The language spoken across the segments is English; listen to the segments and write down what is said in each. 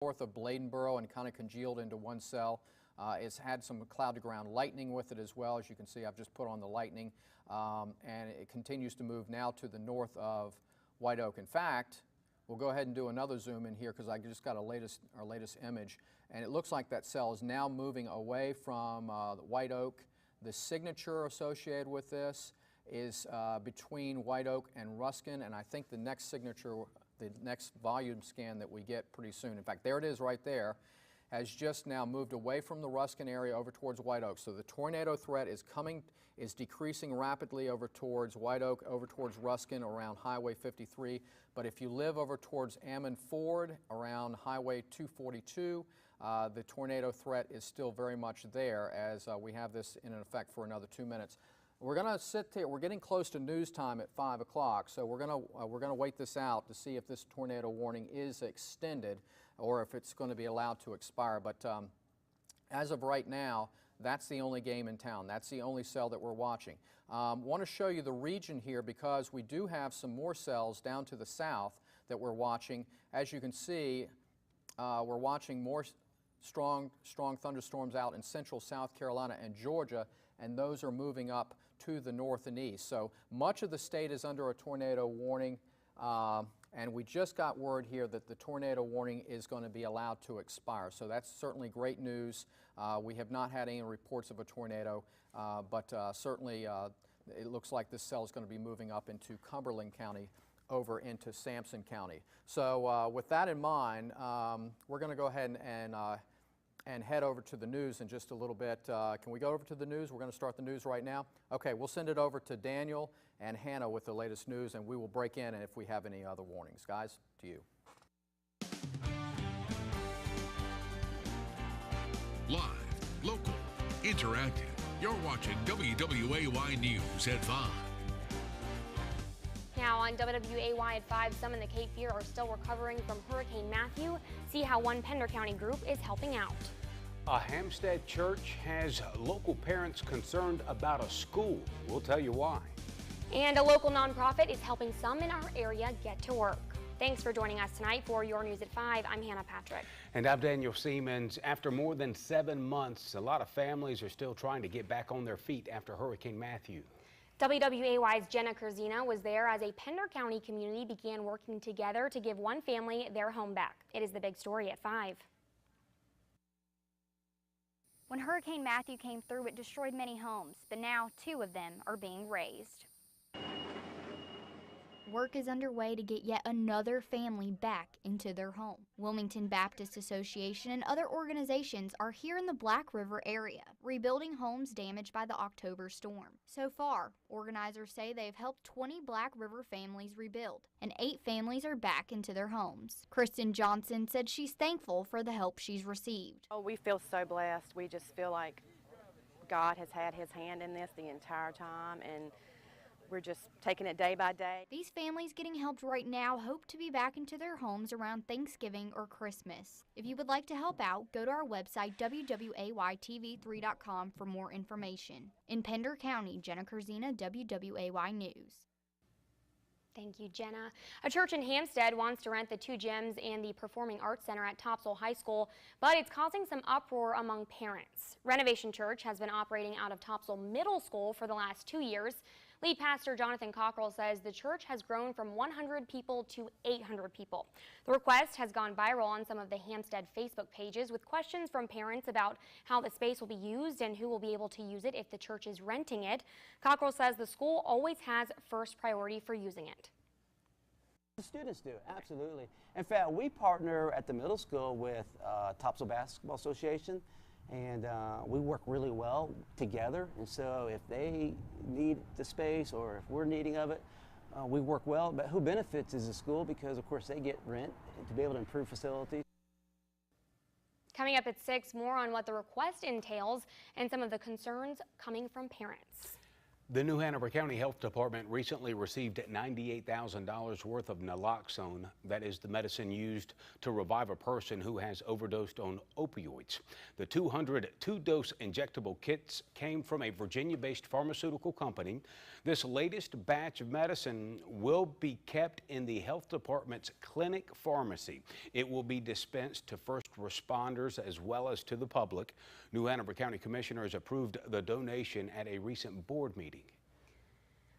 north of Bladenboro and kind of congealed into one cell. It's had some cloud-to-ground lightning with it as well. As you can see, I've just put on the lightning, and it continues to move now to the north of White Oak. In fact, we'll go ahead and do another zoom in here because I just got our latest image, and it looks like that cell is now moving away from White Oak. The signature associated with this is between White Oak and Ruskin, and I think the next signature, the next volume scan that we get pretty soon, in fact, there it is right there, has just now moved away from the Ruskin area over towards White Oak. So the tornado threat is decreasing rapidly over towards White Oak, over towards Ruskin around Highway 53. But if you live over towards Ammon Ford around Highway 242, the tornado threat is still very much there as we have this in effect for another 2 minutes. We're going to sit here. We're getting close to news time at 5 o'clock, so we're going to wait this out to see if this tornado warning is extended or if it's going to be allowed to expire. But as of right now, that's the only game in town. That's the only cell that we're watching. Want to show you the region here because we do have some more cells down to the south that we're watching. As you can see, we're watching more strong thunderstorms out in central South Carolina and Georgia, and those are moving up to the north and east. So much of the state is under a tornado warning, and we just got word here that the tornado warning is going to be allowed to expire. So that's certainly great news. We have not had any reports of a tornado, but certainly it looks like this cell is going to be moving up into Cumberland County over into Sampson County. So with that in mind, we're going to go ahead and head over to the news in just a little bit. Can we go over to the news? We're going to start the news right now. Okay, we'll send it over to Daniel and Hannah with the latest news, and we will break in and if we have any other warnings. Guys, to you. Live, local, interactive. You're watching WWAY News at 5. Now on WWAY at 5, some in the Cape Fear are still recovering from Hurricane Matthew. See how one Pender County group is helping out. A Hampstead church has local parents concerned about a school. We'll tell you why. And a local nonprofit is helping some in our area get to work. Thanks for joining us tonight for Your News at 5. I'm Hannah Patrick. And I'm Daniel Siemens. After more than 7 months, a lot of families are still trying to get back on their feet after Hurricane Matthew. WWAY's Jenna Kurzina was there as a Pender County community began working together to give one family their home back. It is the big story at 5. When Hurricane Matthew came through, it destroyed many homes, but now 2 of them are being raised. Work is underway to get yet another family back into their home. Wilmington Baptist Association and other organizations are here in the Black River area, rebuilding homes damaged by the October storm. So far, organizers say they've helped 20 Black River families rebuild, and 8 families are back into their homes. Kristen Johnson said she's thankful for the help she's received. Oh, we feel so blessed. We just feel like God has had his hand in this the entire time, and we're just taking it day by day. These families getting helped right now hope to be back into their homes around Thanksgiving or Christmas. If you would like to help out, go to our website, wwaytv3.com, for more information. In Pender County, Jenna Kurzina, WWAY News. Thank you, Jenna. A church in Hampstead wants to rent the 2 gyms and the Performing Arts Center at Topsail High School, but it's causing some uproar among parents. Renovation Church has been operating out of Topsail Middle School for the last 2 years. Lead pastor Jonathan Cockrell says the church has grown from 100 people to 800 people. The request has gone viral on some of the Hampstead Facebook pages with questions from parents about how the space will be used and who will be able to use it if the church is renting it. Cockrell says the school always has first priority for using it. The students do, absolutely. In fact, we partner at the middle school with Topsail Basketball Association, and we work really well together. And so if they need the space or if we're needing of it, we work well. But who benefits is the school because, of course, they get rent to be able to improve facilities. Coming up at 6, more on what the request entails and some of the concerns coming from parents. The New Hanover County Health Department recently received $98,000 worth of naloxone. That is the medicine used to revive a person who has overdosed on opioids. The 200 two-dose injectable kits came from a Virginia-based pharmaceutical company. This latest batch of medicine will be kept in the health department's clinic pharmacy. It will be dispensed to first responders as well as to the public. New Hanover County Commissioners approved the donation at a recent board meeting.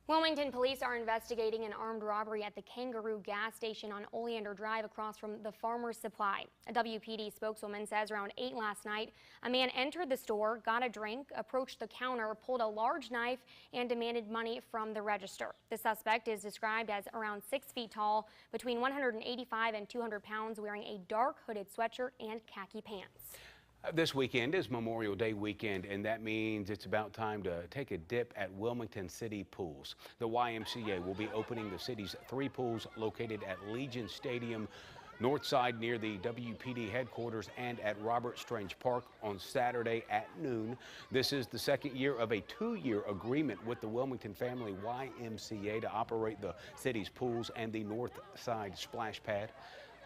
Wilmington police are investigating an armed robbery at the Kangaroo gas station on Oleander Drive across from the Farmer's Supply. A WPD spokeswoman says around 8 last night, a man entered the store, got a drink, approached the counter, pulled a large knife, and demanded money from the register. The suspect is described as around 6 feet tall, between 185 and 200 pounds, wearing a dark hooded sweatshirt and khaki pants. This weekend is Memorial Day weekend, and that means it's about time to take a dip at Wilmington City Pools. The YMCA will be opening the city's 3 pools located at Legion Stadium, north side near the WPD headquarters, and at Robert Strange Park on Saturday at noon. This is the second year of a 2-year agreement with the Wilmington Family YMCA to operate the city's pools and the north side splash pad.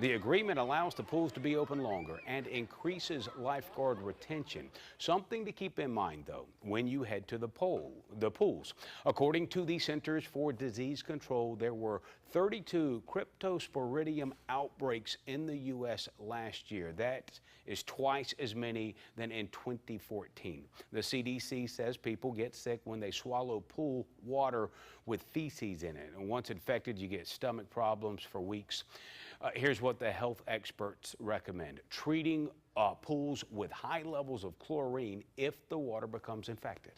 The agreement allows the pools to be open longer and increases lifeguard retention. Something to keep in mind, though, when you head to the pools. According to the Centers for Disease Control, there were 32 cryptosporidium outbreaks in the U.S. last year. That is twice as many than in 2014. The CDC says people get sick when they swallow pool water with feces in it. And once infected, you get stomach problems for weeks. Here's what the health experts recommend: treating pools with high levels of chlorine if the water becomes infected.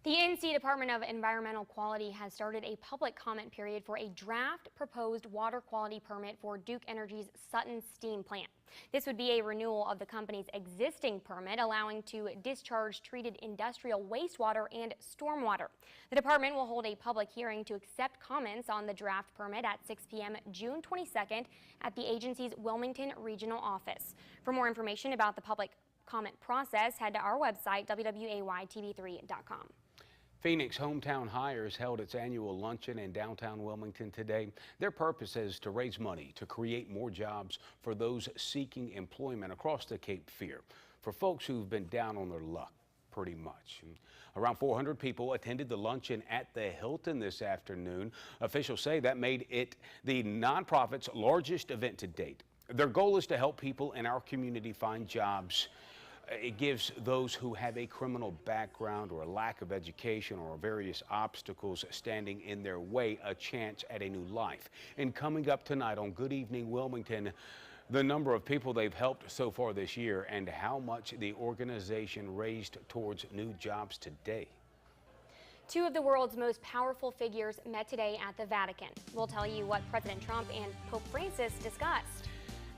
The NC Department of Environmental Quality has started a public comment period for a draft proposed water quality permit for Duke Energy's Sutton Steam Plant. This would be a renewal of the company's existing permit, allowing to discharge treated industrial wastewater and stormwater. The department will hold a public hearing to accept comments on the draft permit at 6 p.m. June 22nd at the agency's Wilmington Regional Office. For more information about the public comment process, head to our website, wwaytv3.com. Phoenix Hometown Hires held its annual luncheon in downtown Wilmington today. Their purpose is to raise money to create more jobs for those seeking employment across the Cape Fear, for folks who've been down on their luck pretty much. Around 400 people attended the luncheon at the Hilton this afternoon. Officials say that made it the nonprofit's largest event to date. Their goal is to help people in our community find jobs. It gives those who have a criminal background or a lack of education or various obstacles standing in their way a chance at a new life. And coming up tonight on Good Evening Wilmington, the number of people they've helped so far this year and how much the organization raised towards new jobs today. 2 of the world's most powerful figures met today at the Vatican. We'll tell you what President Trump and Pope Francis discussed.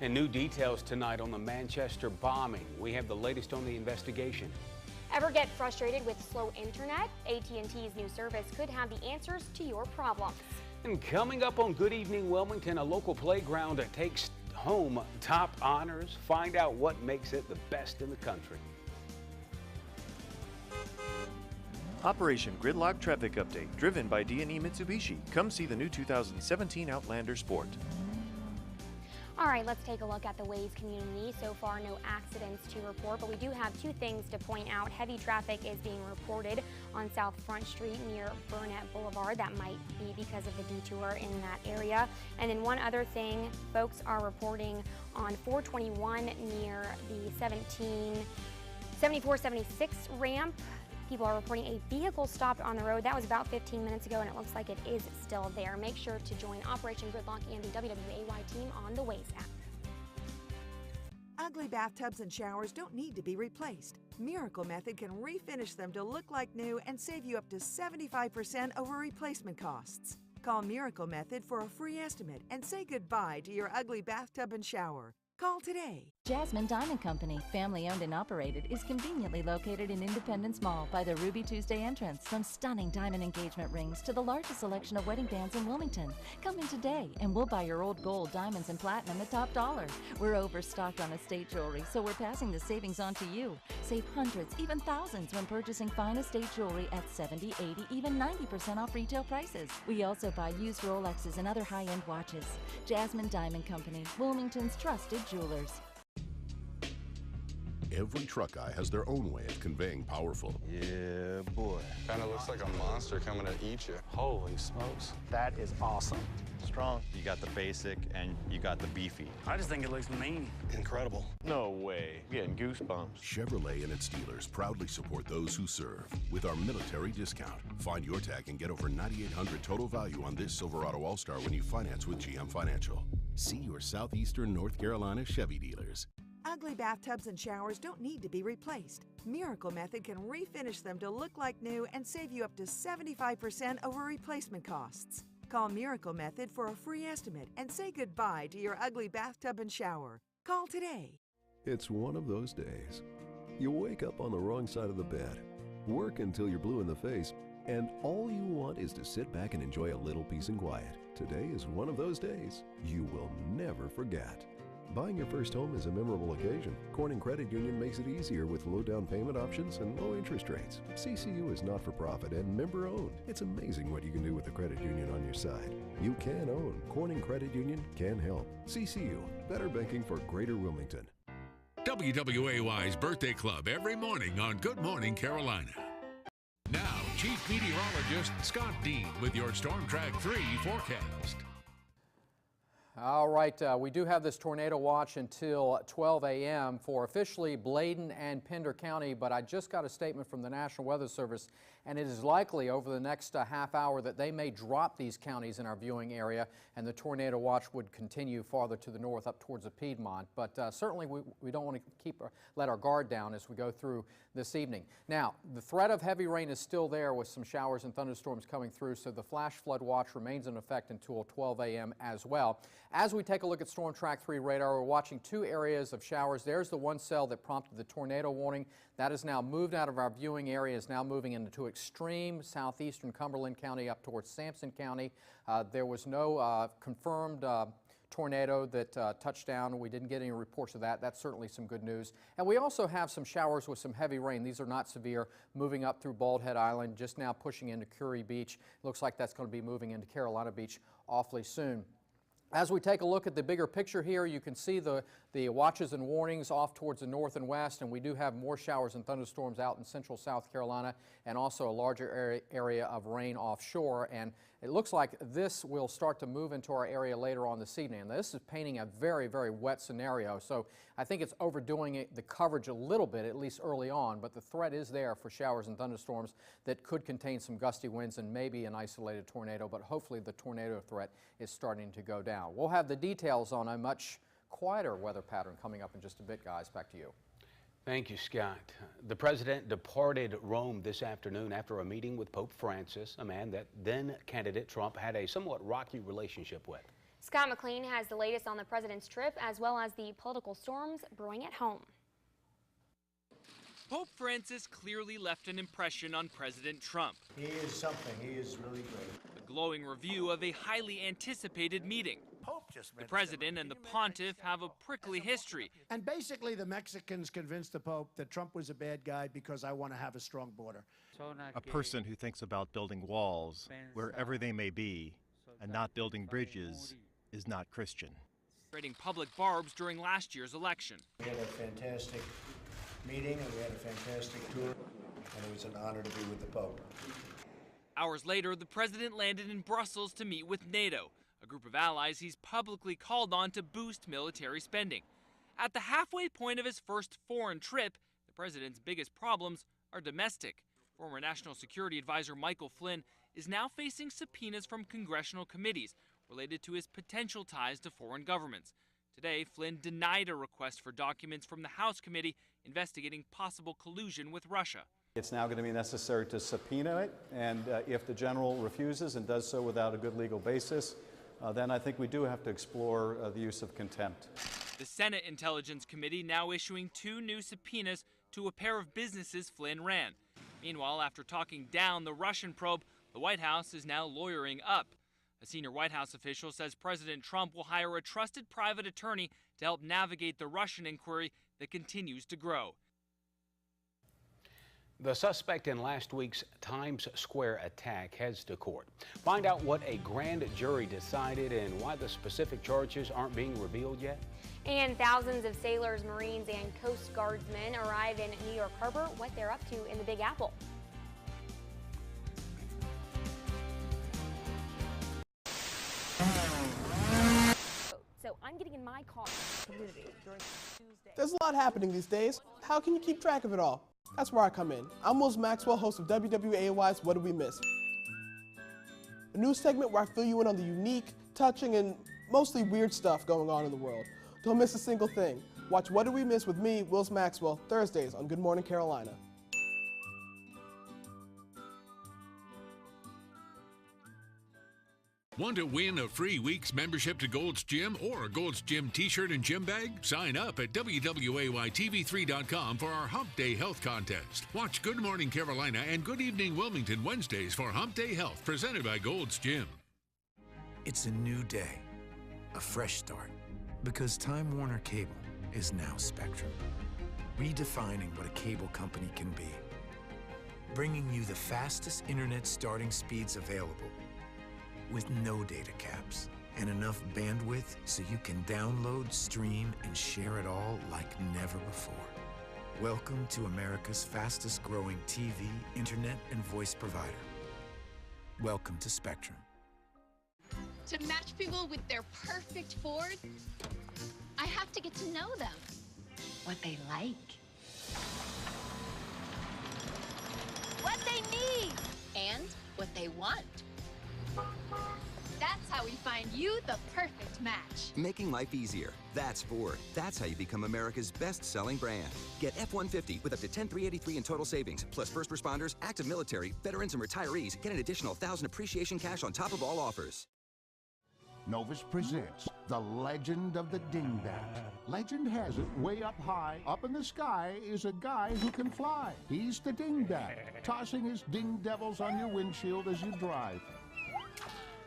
And new details tonight on the Manchester bombing. We have the latest on the investigation. Ever get frustrated with slow internet? AT&T's new service could have the answers to your problems. And coming up on Good Evening Wilmington, a local playground that takes home top honors. Find out what makes it the best in the country. Operation Gridlock Traffic Update, driven by D&E Mitsubishi. Come see the new 2017 Outlander Sport. All right, let's take a look at the Waze community. So far, no accidents to report, but we do have 2 things to point out. Heavy traffic is being reported on South Front Street near Burnett Boulevard. That might be because of the detour in that area. And then one other thing, folks are reporting on 421 near the 7476 ramp. People are reporting a vehicle stopped on the road. That was about 15 minutes ago, and it looks like it is still there. Make sure to join Operation Gridlock and the WWAY team on the Waze app. Ugly bathtubs and showers don't need to be replaced. Miracle Method can refinish them to look like new and save you up to 75% over replacement costs. Call Miracle Method for a free estimate and say goodbye to your ugly bathtub and shower. Call today. Jasmine Diamond Company, family owned and operated, is conveniently located in Independence Mall by the Ruby Tuesday entrance. From stunning diamond engagement rings to the largest selection of wedding bands in Wilmington. Come in today and we'll buy your old gold, diamonds, and platinum at top dollar. We're overstocked on estate jewelry, so we're passing the savings on to you. Save hundreds, even thousands when purchasing fine estate jewelry at 70, 80, even 90% off retail prices. We also buy used Rolexes and other high-end watches. Jasmine Diamond Company, Wilmington's trusted jewelers. Every truck guy has their own way of conveying powerful. Yeah, boy. Kind of looks like a monster coming to eat you. Holy smokes. That is awesome. Strong. You got the basic and you got the beefy. I just think it looks mean. Incredible. No way. Getting goosebumps. Chevrolet and its dealers proudly support those who serve with our military discount. Find your tag and get over $9,800 total value on this Silverado All-Star when you finance with GM Financial. See your Southeastern North Carolina Chevy dealers. Ugly bathtubs and showers don't need to be replaced. Miracle Method can refinish them to look like new and save you up to 75% over replacement costs. Call Miracle Method for a free estimate and say goodbye to your ugly bathtub and shower. Call today. It's one of those days. You wake up on the wrong side of the bed, work until you're blue in the face, and all you want is to sit back and enjoy a little peace and quiet. Today is one of those days you will never forget. Buying your first home is a memorable occasion. Corning Credit Union makes it easier with low down payment options and low interest rates. CCU is not for profit and member owned. It's amazing what you can do with a credit union on your side. You can own. Corning Credit Union can help. CCU, better banking for Greater Wilmington. WWAY's Birthday Club every morning on Good Morning Carolina. Now, Chief Meteorologist Scott Dean with your Storm Track 3 forecast. All right, we do have this tornado watch until 12 a.m. for officially Bladen and Pender County, but I just got a statement from the National Weather Service, and it is likely over the next half hour that they may drop these counties in our viewing area, and the tornado watch would continue farther to the north up towards the Piedmont. But certainly we don't want to let our guard down as we go through this evening. Now, the threat of heavy rain is still there with some showers and thunderstorms coming through, so the flash flood watch remains in effect until 12 a.m. as well. As we take a look at Storm Track 3 radar, we're watching two areas of showers. There's the one cell that prompted the tornado warning. That is now moved out of our viewing area, is now moving into extreme southeastern Cumberland County up towards Sampson County. There was no confirmed tornado that touched down. We didn't get any reports of that. That's certainly some good news. And we also have some showers with some heavy rain. These are not severe, moving up through Bald Head Island, just now pushing into Curie Beach. Looks like that's going to be moving into Carolina Beach awfully soon. As we take a look at the bigger picture here, you can see the watches and warnings off towards the north and west, and we do have more showers and thunderstorms out in central South Carolina and also a larger area of rain offshore. And it looks like this will start to move into our area later on this evening. And this is painting a very, very wet scenario. So I think it's overdoing the coverage a little bit, at least early on, but the threat is there for showers and thunderstorms that could contain some gusty winds and maybe an isolated tornado, but hopefully the tornado threat is starting to go down. We'll have the details on a much quieter weather pattern coming up in just a bit, guys. Back to you. Thank you, Scott. The president departed Rome this afternoon after a meeting with Pope Francis, a man that then candidate Trump had a somewhat rocky relationship with. Scott McLean has the latest on the president's trip as well as the political storms brewing at home. Pope Francis clearly left an impression on President Trump. He is something. He is really great. A glowing review of a highly anticipated meeting. The president and the pontiff have a prickly history. And basically the Mexicans convinced the Pope that Trump was a bad guy because I want to have a strong border. A person who thinks about building walls wherever they may be and not building bridges is not Christian. Trading public barbs during last year's election. We had a fantastic meeting and we had a fantastic tour, and it was an honor to be with the Pope. Hours later, the president landed in Brussels to meet with NATO, a group of allies he's publicly called on to boost military spending. At the halfway point of his first foreign trip, the president's biggest problems are domestic. Former National Security Advisor Michael Flynn is now facing subpoenas from congressional committees related to his potential ties to foreign governments. Today, Flynn denied a request for documents from the House committee investigating possible collusion with Russia. It's now going to be necessary to subpoena it, and if the general refuses and does so without a good legal basis, then I think we do have to explore the use of contempt. The Senate Intelligence Committee now issuing 2 new subpoenas to a pair of businesses Flynn ran. Meanwhile, after talking down the Russian probe, the White House is now lawyering up. A senior White House official says President Trump will hire a trusted private attorney to help navigate the Russian inquiry that continues to grow. The suspect in last week's Times Square attack heads to court. Find out what a grand jury decided and why the specific charges aren't being revealed yet. And thousands of sailors, Marines, and Coast Guardsmen arrive in New York Harbor, what they're up to in the Big Apple. So I'm getting in my car. There's a lot happening these days. How can you keep track of it all? That's where I come in. I'm Wills Maxwell, host of WWAY's What Did We Miss? A news segment where I fill you in on the unique, touching, and mostly weird stuff going on in the world. Don't miss a single thing. Watch What Did We Miss with me, Wills Maxwell, Thursdays on Good Morning Carolina. Want to win a free week's membership to Gold's Gym or a Gold's Gym t-shirt and gym bag? Sign up at WWAYTV3.com for our Hump Day Health Contest. Watch Good Morning Carolina and Good Evening Wilmington Wednesdays for Hump Day Health, presented by Gold's Gym. It's a new day, a fresh start, because Time Warner Cable is now Spectrum, redefining what a cable company can be, bringing you the fastest internet starting speeds available, with no data caps and enough bandwidth so you can download, stream, and share it all like never before. Welcome to America's fastest growing TV, internet, and voice provider. Welcome to Spectrum. To match people with their perfect Ford, I have to get to know them. What they like. What they need. And what they want. That's how we find you the perfect match. Making life easier. That's Ford. That's how you become America's best-selling brand. Get F-150 with up to $10,383 in total savings. Plus first responders, active military, veterans, and retirees get an additional $1,000 appreciation cash on top of all offers. Novus presents The Legend of the Dingbat. Legend has it, way up high, up in the sky, is a guy who can fly. He's the Dingbat, tossing his ding devils on your windshield as you drive.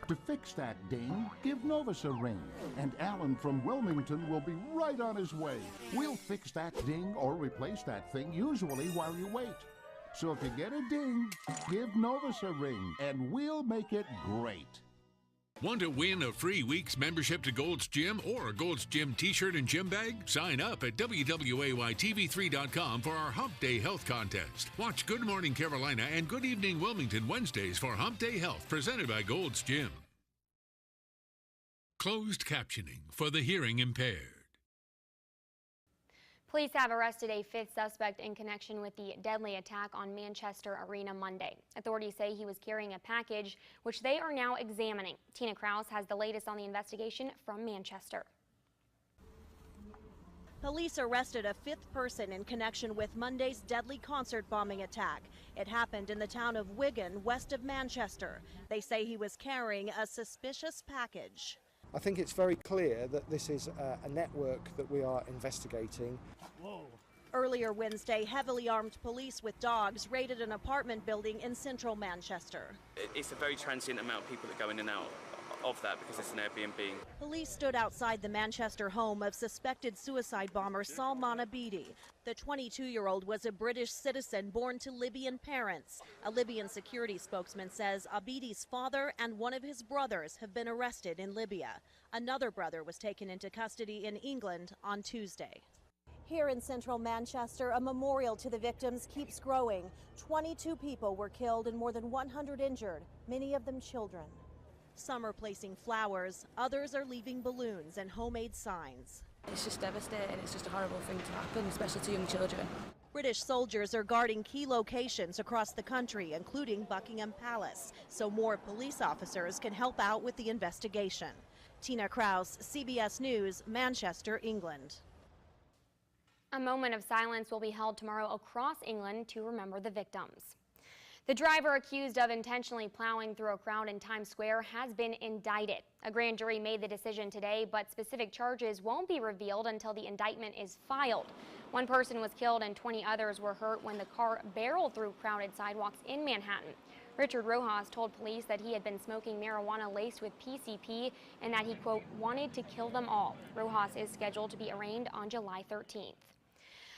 To fix that ding, give Novus a ring, and Alan from Wilmington will be right on his way. We'll fix that ding or replace that thing, usually while you wait. So if you get a ding, give Novus a ring, and we'll make it great. Want to win a free week's membership to Gold's Gym or a Gold's Gym t-shirt and gym bag? Sign up at WWAYTV3.com for our Hump Day Health Contest. Watch Good Morning Carolina and Good Evening Wilmington Wednesdays for Hump Day Health, presented by Gold's Gym. Closed captioning for the hearing impaired. Police have arrested a 5th suspect in connection with the deadly attack on Manchester Arena Monday. Authorities say he was carrying a package, which they are now examining. Tina Krause has the latest on the investigation from Manchester. Police arrested a 5th person in connection with Monday's deadly concert bombing attack. It happened in the town of Wigan, west of Manchester. They say he was carrying a suspicious package. I think it's very clear that this is a network that we are investigating. Whoa. Earlier Wednesday, heavily armed police with dogs raided an apartment building in central Manchester. It's a very transient amount of people that go in and out of that because it's an Airbnb. Police stood outside the Manchester home of suspected suicide bomber Salman Abedi. The 22-year-old was a British citizen born to Libyan parents. A Libyan security spokesman says Abedi's father and one of his brothers have been arrested in Libya. Another brother was taken into custody in England on Tuesday. Here in central Manchester, a memorial to the victims keeps growing. 22 people were killed and more than 100 injured, many of them children. Some are placing flowers, others are leaving balloons and homemade signs. It's just devastating. It's just a horrible thing to happen, especially to young children. British soldiers are guarding key locations across the country, including Buckingham Palace, so more police officers can help out with the investigation. Tina Krause, CBS News, Manchester, England. A moment of silence will be held tomorrow across England to remember the victims. The driver accused of intentionally plowing through a crowd in Times Square has been indicted. A grand jury made the decision today, but specific charges won't be revealed until the indictment is filed. One person was killed and 20 others were hurt when the car barreled through crowded sidewalks in Manhattan. Richard Rojas told police that he had been smoking marijuana laced with PCP and that he, quote, wanted to kill them all. Rojas is scheduled to be arraigned on July 13th.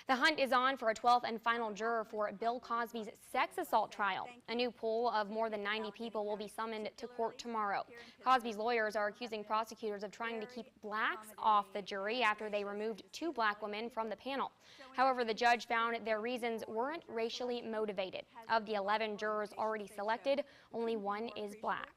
The hunt is on for a 12th and final juror for Bill Cosby's sex assault trial. A new pool of more than 90 people will be summoned to court tomorrow. Cosby's lawyers are accusing prosecutors of trying to keep blacks off the jury after they removed 2 black women from the panel. However, the judge found their reasons weren't racially motivated. Of the 11 jurors already selected, only 1 is black.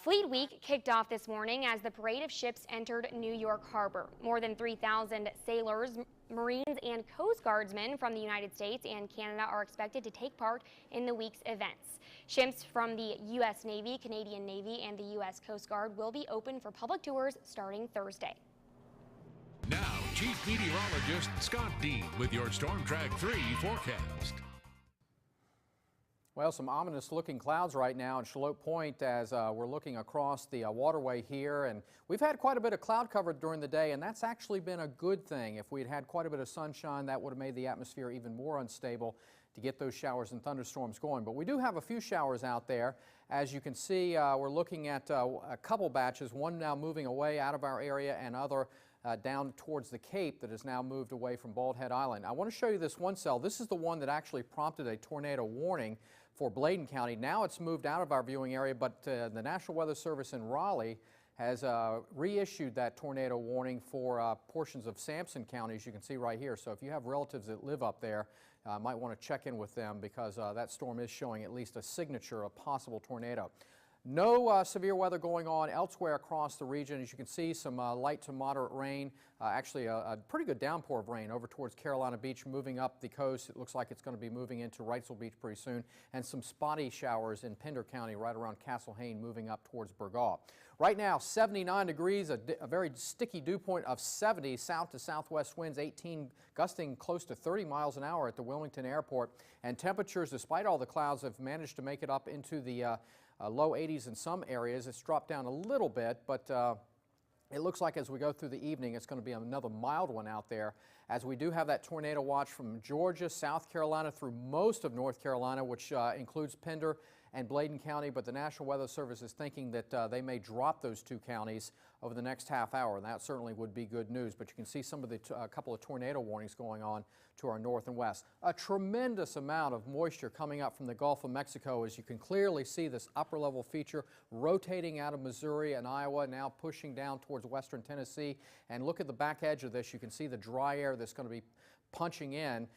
Fleet Week kicked off this morning as the parade of ships entered New York Harbor. More than 3,000 sailors, Marines, and Coast Guardsmen from the United States and Canada are expected to take part in the week's events. Ships from the U.S. Navy, Canadian Navy, and the U.S. Coast Guard will be open for public tours starting Thursday. Now, Chief Meteorologist Scott Dean with your Storm Track 3 forecast. Well, some ominous looking clouds right now at Charlotte Point as we're looking across the waterway here, and we've had quite a bit of cloud cover during the day, and that's actually been a good thing. If we'd had quite a bit of sunshine, that would have made the atmosphere even more unstable to get those showers and thunderstorms going. But we do have a few showers out there. As you can see, we're looking at a couple batches, one now moving away out of our area and other down towards the Cape that has now moved away from Bald Head Island. I want to show you this one cell. This is the one that actually prompted a tornado warning for Bladen County. Now it's moved out of our viewing area, but the National Weather Service in Raleigh has reissued that tornado warning for portions of Sampson County, as you can see right here. So if you have relatives that live up there, might want to check in with them because that storm is showing at least a signature of possible tornado. No severe weather going on elsewhere across the region. As you can see, some light to moderate rain, actually a pretty good downpour of rain over towards Carolina Beach, moving up the coast. It looks like it's going to be moving into Wrightsville Beach pretty soon, and some spotty showers in Pender County right around Castle Hayne, moving up towards Burgaw. Right now, 79 degrees, a very sticky dew point of 70, south to southwest winds 18, gusting close to 30 miles an hour at the Wilmington Airport. And temperatures, despite all the clouds, have managed to make it up into the low 80s in some areas. It's dropped down a little bit, but it looks like as we go through the evening, it's going to be another mild one out there, as we do have that tornado watch from Georgia, South Carolina through most of North Carolina, which includes Pender and Bladen County, but the National Weather Service is thinking that they may drop those 2 counties over the next half hour, and that certainly would be good news. But you can see some of the couple of tornado warnings going on to our north and west. A tremendous amount of moisture coming up from the Gulf of Mexico, as you can clearly see this upper level feature rotating out of Missouri and Iowa, now pushing down towards western Tennessee. And look at the back edge of this. You can see the dry air that's going to be punching in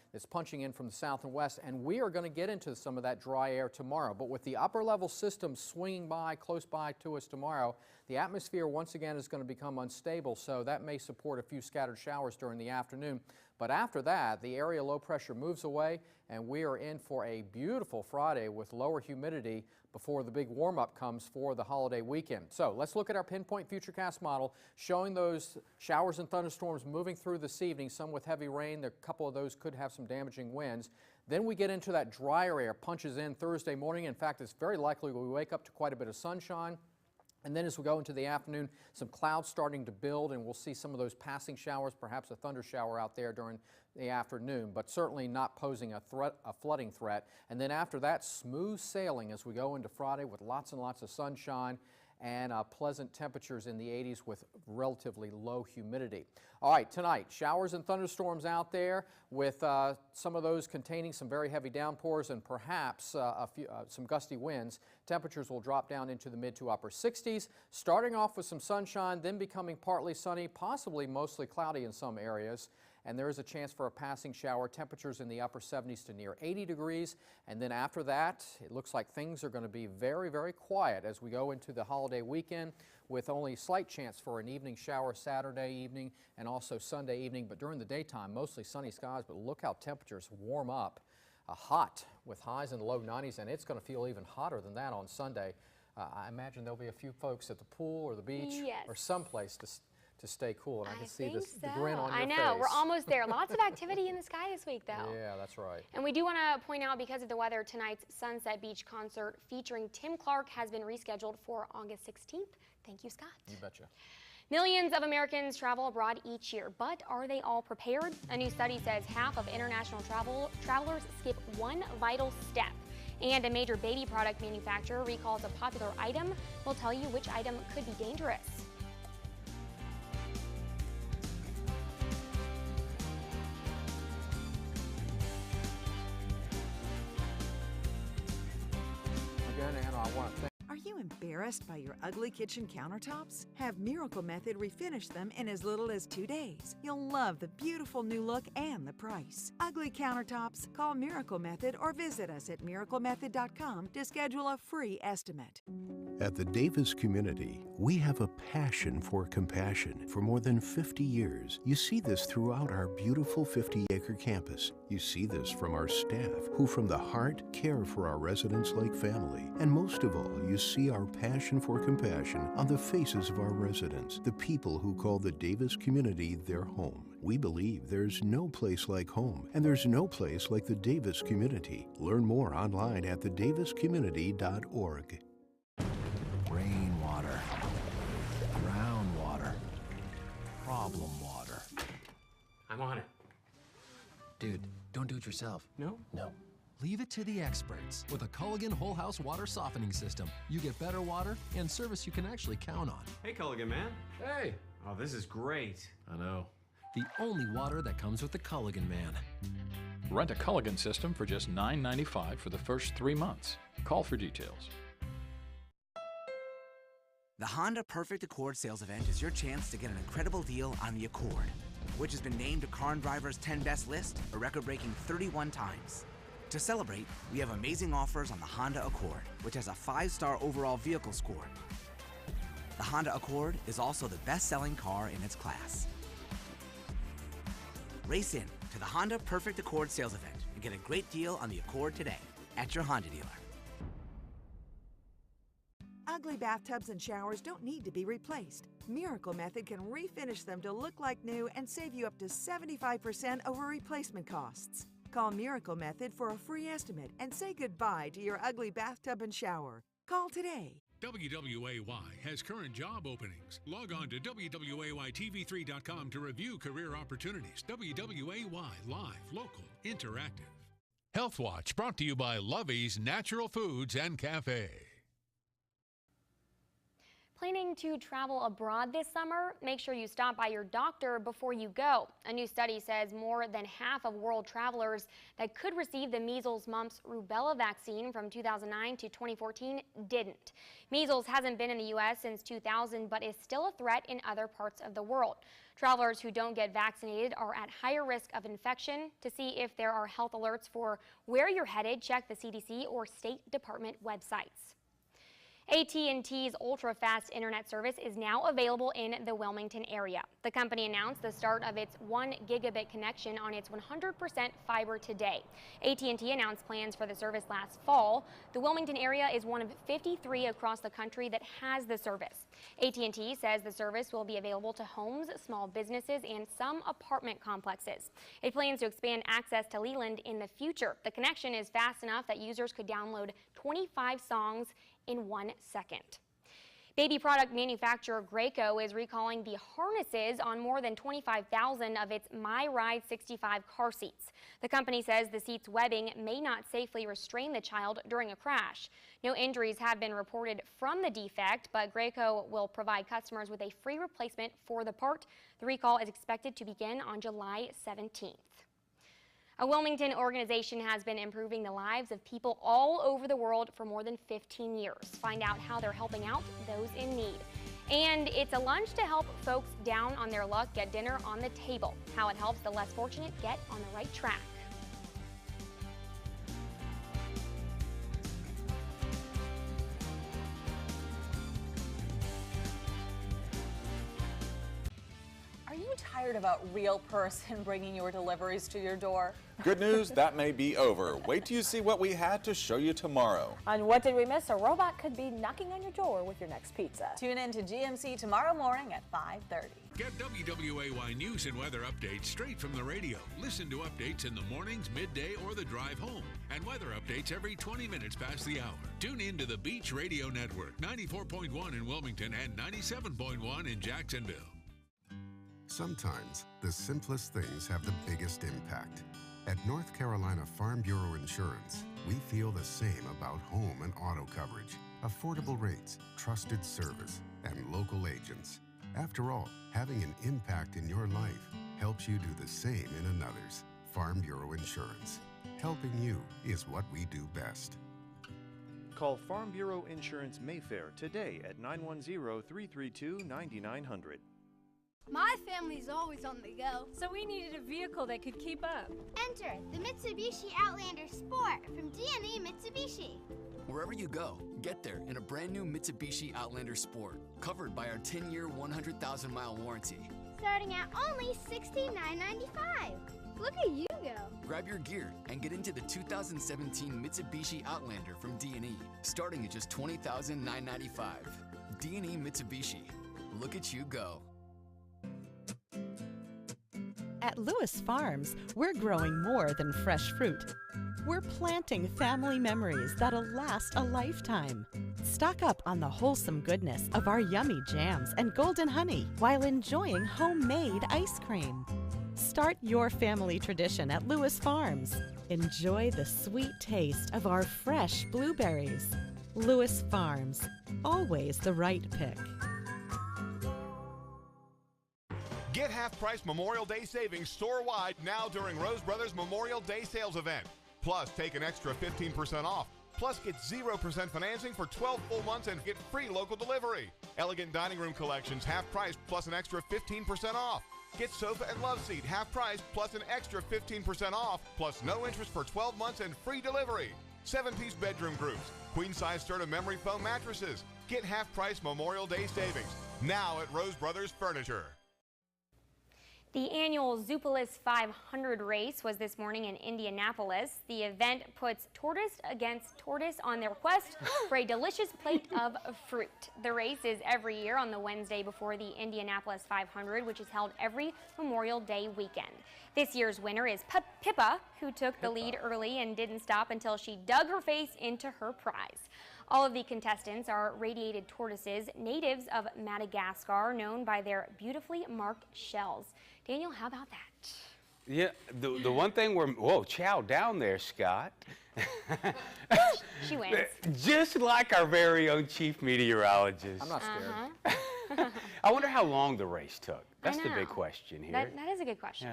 from the south and west, and we are going to get into some of that dry air tomorrow. But with the upper level system swinging by close by to us tomorrow, the atmosphere once again is going to become unstable, so that may support a few scattered showers during the afternoon. But after that, the area low pressure moves away, and we are in for a beautiful Friday with lower humidity before the big warm-up comes for the holiday weekend. So let's look at our pinpoint futurecast model showing those showers and thunderstorms moving through this evening, some with heavy rain. A couple of those could have some damaging winds. Then we get into that drier air, punches in Thursday morning. In fact, it's very likely we wake up to quite a bit of sunshine. And then as we go into the afternoon, some clouds starting to build, and we'll see some of those passing showers, perhaps a thunder shower out there during the afternoon, but certainly not posing a flooding threat. And then after that, smooth sailing as we go into Friday with lots and lots of sunshine and pleasant temperatures in the 80s with relatively low humidity. All right, tonight, showers and thunderstorms out there with some of those containing some very heavy downpours and perhaps some gusty winds. Temperatures will drop down into the mid to upper 60s, starting off with some sunshine, then becoming partly sunny, possibly mostly cloudy in some areas. And there is a chance for a passing shower, temperatures in the upper 70s to near 80 degrees. And then after that, it looks like things are going to be very, very quiet as we go into the holiday weekend, with only slight chance for an evening shower Saturday evening and also Sunday evening. But during the daytime, mostly sunny skies, but look how temperatures warm up. Hot with highs in the low 90s, and it's going to feel even hotter than that on Sunday. I imagine there'll be a few folks at the pool or the beach or someplace to to stay cool. And I can see think this, the so. grin on your I know. face. We're almost there. Lots of activity in the sky this week, though. Yeah, that's right. And we do want to point out, because of the weather, tonight's Sunset Beach concert featuring Tim Clark has been rescheduled for August 16th. Thank you, Scott. You betcha. Millions of Americans travel abroad each year, but are they all prepared? A new study says half of international travelers skip one vital step. And a major baby product manufacturer recalls a popular item. We'll tell you which item could be dangerous. Again, Anna, I want to thank Are you embarrassed by your ugly kitchen countertops? Have Miracle Method refinish them in as little as 2 days. You'll love the beautiful new look and the price. Ugly countertops? Call Miracle Method or visit us at miraclemethod.com to schedule a free estimate. At the Davis community, we have a passion for compassion for more than 50 years. You see this throughout our beautiful 50-acre campus. You see this from our staff, who from the heart care for our residents like family. And most of all, you see our passion for compassion on the faces of our residents, the people who call the Davis community their home. We believe there's no place like home, and there's no place like the Davis community. Learn more online at thedaviscommunity.org. Rainwater, groundwater, problem water. I'm on it. Dude, don't do it yourself. No? No. Leave it to the experts. With a Culligan Whole House Water Softening System, you get better water and service you can actually count on. Hey, Culligan man. Hey! Oh, this is great. I know. The only water that comes with the Culligan man. Rent a Culligan system for just $9.95 for the first 3 months. Call for details. The Honda Perfect Accord sales event is your chance to get an incredible deal on the Accord, which has been named to Car and Driver's 10 Best list a record-breaking 31 times. To celebrate, we have amazing offers on the Honda Accord, which has a 5-star overall vehicle score. The Honda Accord is also the best-selling car in its class. Race in to the Honda Perfect Accord sales event and get a great deal on the Accord today at your Honda dealer. Ugly bathtubs and showers don't need to be replaced. Miracle Method can refinish them to look like new and save you up to 75% over replacement costs. Call Miracle Method for a free estimate and say goodbye to your ugly bathtub and shower. Call today. WWAY has current job openings. Log on to WWAYTV3.com to review career opportunities. WWAY, live, local, interactive. Health Watch brought to you by Lovey's Natural Foods and Cafe. Planning to travel abroad this summer? Make sure you stop by your doctor before you go. A new study says more than half of world travelers that could receive the measles, mumps, rubella vaccine from 2009 to 2014 didn't. Measles hasn't been in the U.S. since 2000, but is still a threat in other parts of the world. Travelers who don't get vaccinated are at higher risk of infection. To see if there are health alerts for where you're headed, check the CDC or State Department websites. AT&T's ultra-fast internet service is now available in the Wilmington area. The company announced the start of its 1 gigabit connection on its 100% fiber today. AT&T announced plans for the service last fall. The Wilmington area is one of 53 across the country that has the service. AT&T says the service will be available to homes, small businesses, and some apartment complexes. It plans to expand access to Leland in the future. The connection is fast enough that users could download 25 songs in 1 second. Baby product manufacturer Graco is recalling the harnesses on more than 25,000 of its My Ride 65 car seats. The company says the seat's webbing may not safely restrain the child during a crash. No injuries have been reported from the defect, but Graco will provide customers with a free replacement for the part. The recall is expected to begin on July 17th. A Wilmington organization has been improving the lives of people all over the world for more than 15 years. Find out how they're helping out those in need. And it's a lunch to help folks down on their luck get dinner on the table. How it helps the less fortunate get on the right track. Are you tired tired of a real person bringing your deliveries to your door? Good news, that may be over. Wait till you see what we had to show you tomorrow. On What Did We Miss? A robot could be knocking on your door with your next pizza. Tune in to GMC tomorrow morning at 5:30. Get WWAY news and weather updates straight from the radio. Listen to updates in the mornings, midday, or the drive home. And weather updates every 20 minutes past the hour. Tune in to the Beach Radio Network, 94.1 in Wilmington and 97.1 in Jacksonville. Sometimes the simplest things have the biggest impact. At North Carolina Farm Bureau Insurance, we feel the same about home and auto coverage, affordable rates, trusted service, and local agents. After all, having an impact in your life helps you do the same in another's. Farm Bureau Insurance. Helping you is what we do best. Call Farm Bureau Insurance Mayfair today at 910-332-9900. My family's always on the go, so we needed a vehicle that could keep up. Enter the Mitsubishi Outlander Sport from D&E Mitsubishi. Wherever you go, get there in a brand new Mitsubishi Outlander Sport, covered by our 10-year, 100,000-mile warranty. Starting at only $69.95. Look at you go. Grab your gear and get into the 2017 Mitsubishi Outlander from D&E, starting at just $20,995. D&E Mitsubishi. Look at you go. At Lewis Farms, we're growing more than fresh fruit. We're planting family memories that'll last a lifetime. Stock up on the wholesome goodness of our yummy jams and golden honey while enjoying homemade ice cream. Start your family tradition at Lewis Farms. Enjoy the sweet taste of our fresh blueberries. Lewis Farms, always the right pick. Get half-price Memorial Day savings store-wide now during Rose Brothers Memorial Day sales event. Plus, take an extra 15% off. Plus, get 0% financing for 12 full months and get free local delivery. Elegant dining room collections, half price plus an extra 15% off. Get sofa and love seat, half price plus an extra 15% off, plus no interest for 12 months and free delivery. 7-piece bedroom groups, queen-size Sterta memory foam mattresses. Get half-price Memorial Day savings now at Rose Brothers Furniture. The annual Zoopolis 500 race was this morning in Indianapolis. The event puts tortoise against tortoise on their quest for a delicious plate of fruit. The race is every year on the Wednesday before the Indianapolis 500, which is held every Memorial Day weekend. This year's winner is Pippa, who took the lead early and didn't stop until she dug her face into her prize. All of the contestants are radiated tortoises, natives of Madagascar, known by their beautifully marked shells. Daniel, how about that? Yeah, the one thing whoa, chow down there, Scott. She wins. Just like our very own chief meteorologist. I'm not scared. I wonder how long the race took. That's the big question here. That is a good question.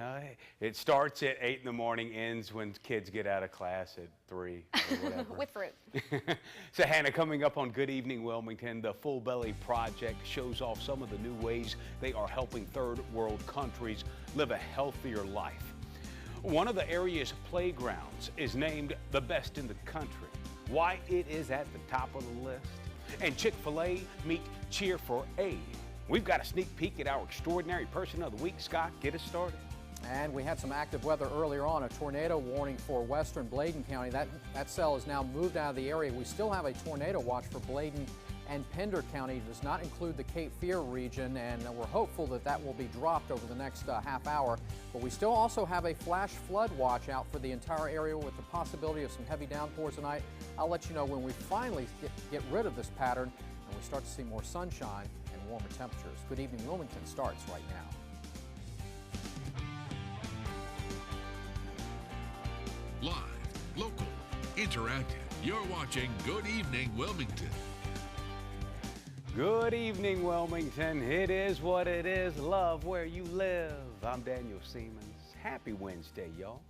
It starts at 8 in the morning, ends when kids get out of class at 3 or whatever. With fruit. So Hannah, coming up on Good Evening Wilmington, the Full Belly Project shows off some of the new ways they are helping third world countries live a healthier life. One of the area's playgrounds is named the best in the country. Why it is at the top of the list. And Chick-fil-A meet Cheer for Aid. We've got a sneak peek at our extraordinary person of the week. Scott, get us started. And we had some active weather earlier on, a tornado warning for western Bladen County. That cell is now moved out of the area. We still have a tornado watch for Bladen and Pender County. It does not include the Cape Fear region, and we're hopeful that that will be dropped over the next half hour. But we still also have a flash flood watch out for the entire area with the possibility of some heavy downpours tonight. I'll let you know when we finally get rid of this pattern and we start to see more sunshine and warmer temperatures. Good Evening Wilmington starts right now. Live, local, interactive. You're watching Good Evening Wilmington. Good evening, Wilmington. It is what it is. Love where you live. I'm Daniel Siemens. Happy Wednesday, y'all.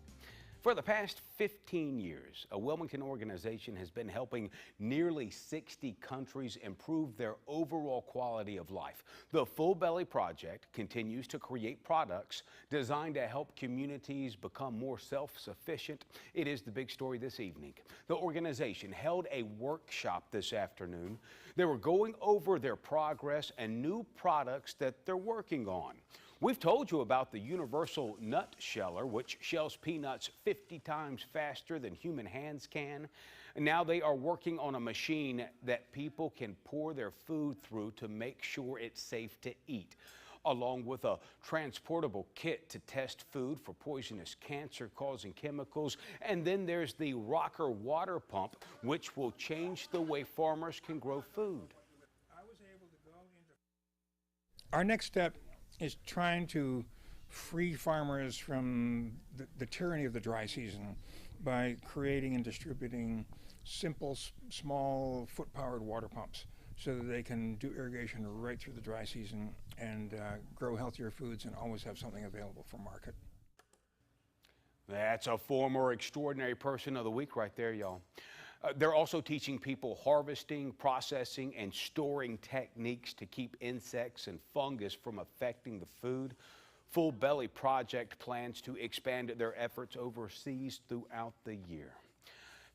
For the past 15 years, a Wilmington organization has been helping nearly 60 countries improve their overall quality of life. The Full Belly Project continues to create products designed to help communities become more self-sufficient. It is the big story this evening. The organization held a workshop this afternoon. They were going over their progress and new products that they're working on. We've told you about the universal nut sheller, which shells peanuts 50 times faster than human hands can. And now they are working on a machine that people can pour their food through to make sure it's safe to eat, along with a transportable kit to test food for poisonous cancer-causing chemicals. And then there's the rocker water pump, which will change the way farmers can grow food. Our next step is trying to free farmers from the tyranny of the dry season by creating and distributing simple, small, foot-powered water pumps so that they can do irrigation right through the dry season and grow healthier foods and always have something available for market. That's a former extraordinary person of the week right there, y'all. They're also teaching people harvesting, processing, and storing techniques to keep insects and fungus from affecting the food. Full Belly Project plans to expand their efforts overseas throughout the year.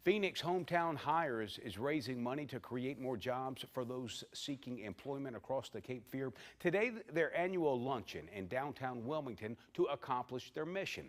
Phoenix Hometown Hires is raising money to create more jobs for those seeking employment across the Cape Fear. Today, their annual luncheon in downtown Wilmington to accomplish their mission.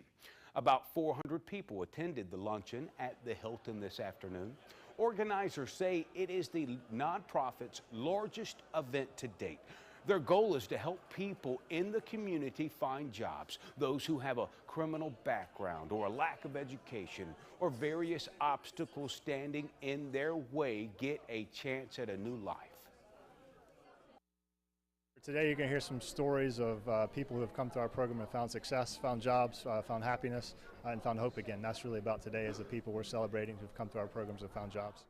About 400 people attended the luncheon at the Hilton this afternoon. Organizers say it is the nonprofit's largest event to date. Their goal is to help people in the community find jobs, those who have a criminal background or a lack of education or various obstacles standing in their way get a chance at a new life. Today you're going to hear some stories of people who have come through our program and found success, found jobs, found happiness, and found hope again. That's really about today, is the people we're celebrating who've come through our programs and found jobs.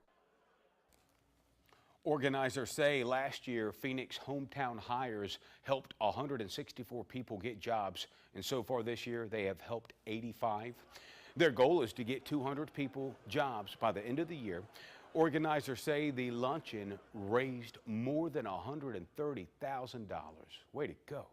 Organizers say last year Phoenix Hometown Hires helped 164 people get jobs, and so far this year they have helped 85. Their goal is to get 200 people jobs by the end of the year. Organizers say the luncheon raised more than $130,000. Way to go.